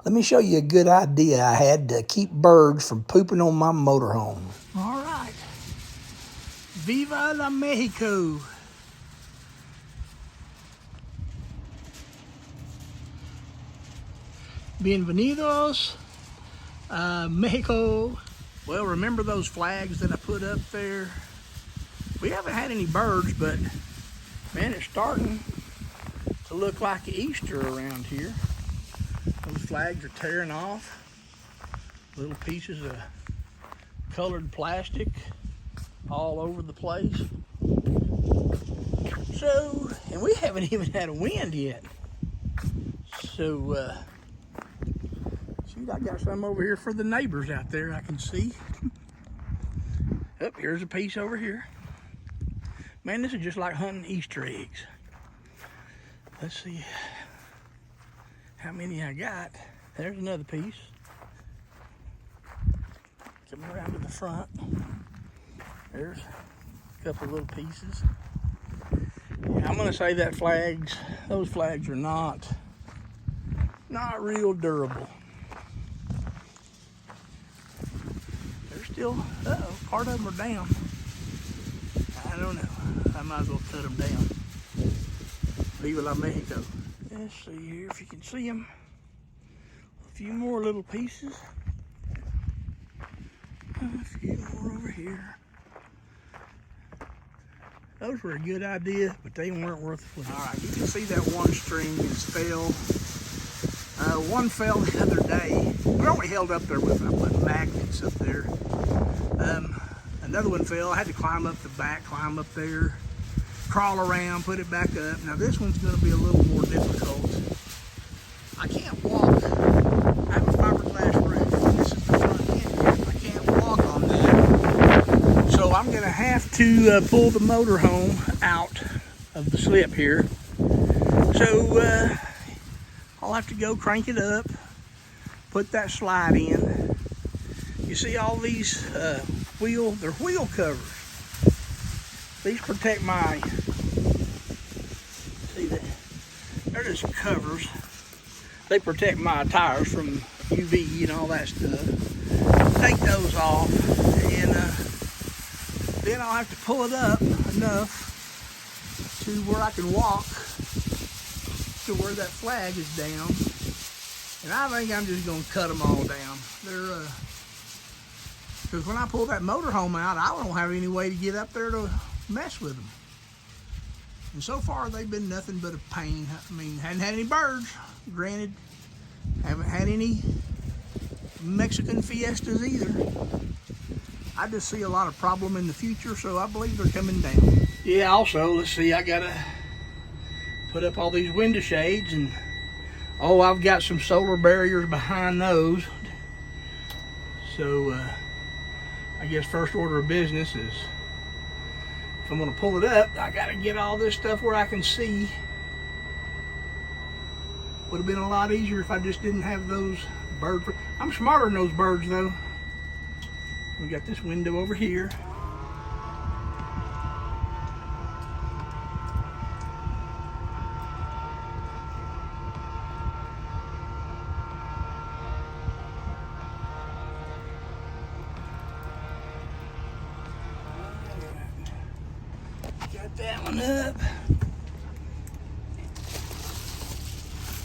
Let me show you a good idea I had to keep birds from pooping on my motorhome. All right. Viva la Mexico. Bienvenidos, Mexico. Well, remember those flags that I put up there? We haven't had any birds, but man, it's starting to look like Easter around here. Those flags are tearing off. Little pieces of colored plastic all over the place. So, and we haven't even had a wind yet. So, shoot, I got some over here for the neighbors out there I can see. Oh, here's a piece over here. Man, this is just like hunting Easter eggs. Let's see how many I got. There's another piece. Come around to the front. There's a couple of little pieces. Yeah, I'm gonna say that those flags are not real durable. They're still, part of them are down. I don't know. I might as well cut them down. Viva la Mexico. Let's see here if you can see them. A few more little pieces. A few more over here. Those were a good idea, but they weren't worth it. All right, you can see that one string just fell. One fell the other day. We only held up there with magnets up there. Another one fell. I had to climb up the back, climb up there, crawl around, put it back up. Now this one's going to be a little more difficult. I can't walk. I have a fiberglass roof. This is the front end. I can't walk on that. So I'm going to have to pull the motorhome out of the slip here. So I'll have to go crank it up, put that slide in. You see all these they're wheel covers. These protect my, see that, they're just covers. They protect my tires from UV and all that stuff. Take those off, and then I'll have to pull it up enough to where I can walk to where that flag is down. And I think I'm just gonna cut them all down. They're, because when I pull that motorhome out, I don't have any way to get up there to mess with them. And so far, they've been nothing but a pain. I mean, hadn't had any birds, granted. Haven't had any Mexican fiestas either. I just see a lot of problem in the future, so I believe they're coming down. Yeah, also, let's see, I gotta put up all these window shades, and I've got some solar barriers behind those. So, I guess first order of business is, if I'm gonna pull it up, I gotta get all this stuff where I can see. Would have been a lot easier if I just didn't have those birds. I'm smarter than those birds though. We got this window over here. Got that one up.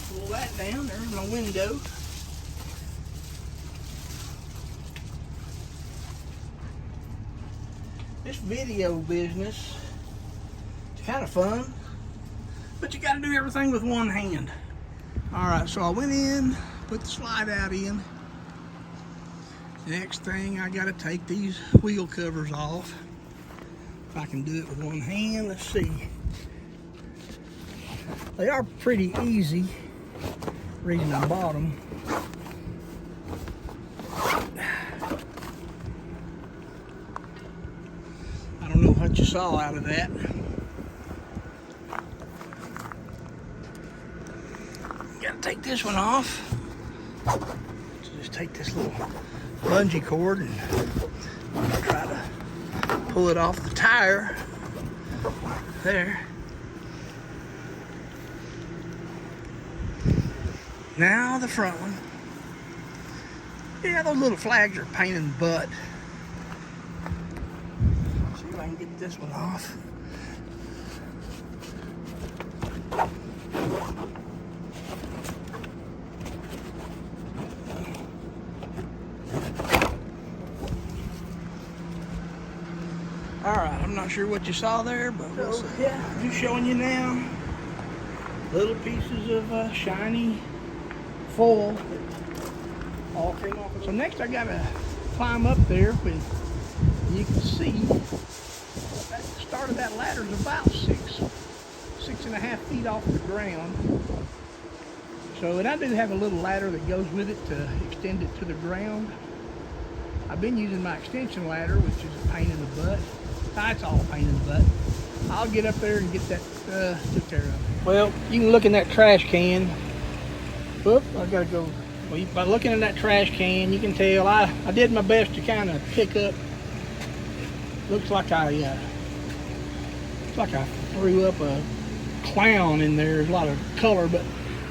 Pull that down. There's my window. This video business is kind of fun, but you got to do everything with one hand. All right, so I went in, put the slide out in. Next thing, I got to take these wheel covers off. If I can do it with one hand, let's see. They are pretty easy. The reason I bought them. I don't know what you saw out of that. Gotta take this one off. So just take this little bungee cord and try to pull it off the tire there. Now the front one. Yeah, those little flags are a pain in the butt. Let's see if I can get this one off. All right, I'm not sure what you saw there, but yeah, just showing you now little pieces of shiny foil that all came off. So next I gotta climb up there. When you can see that the start of that ladder is about 6.5 feet off the ground. So, and I do have a little ladder that goes with it to extend it to the ground. I've been using my extension ladder, which is a pain in the butt. It's all a pain in the butt. I'll get up there and get that took care of. Well, you can look in that trash can. Whoop, I gotta go. Well, by looking in that trash can, you can tell I did my best to kind of pick up. Looks like I threw up a clown in there. There's a lot of color, but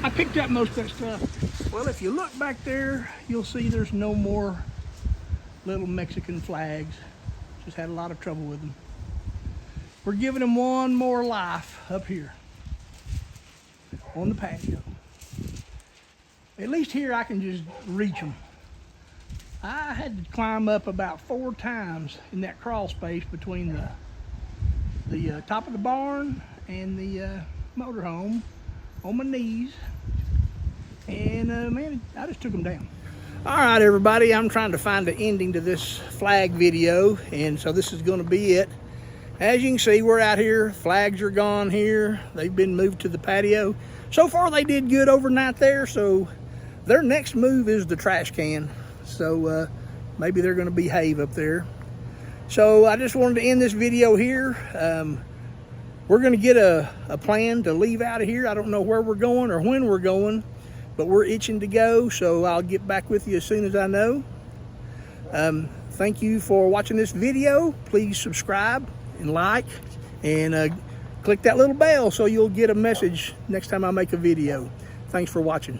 I picked up most of that stuff. Well, if you look back there, you'll see there's no more little Mexican flags. Just had a lot of trouble with them. We're giving them one more life up here on the patio. At least here I can just reach them. I had to climb up about 4 times in that crawl space between the top of the barn and the motorhome on my knees. And man, I just took them down. All right, everybody, I'm trying to find the ending to this flag video, and so this is going to be it. As you can see, we're out here. Flags are gone here. They've been moved to the patio. So far, they did good overnight there, so their next move is the trash can. So maybe they're going to behave up there. So I just wanted to end this video here. We're going to get a plan to leave out of here. I don't know where we're going or when we're going, but we're itching to go, so I'll get back with you as soon as I know. Thank you for watching this video. Please subscribe and like, and click that little bell so you'll get a message next time I make a video. Thanks for watching.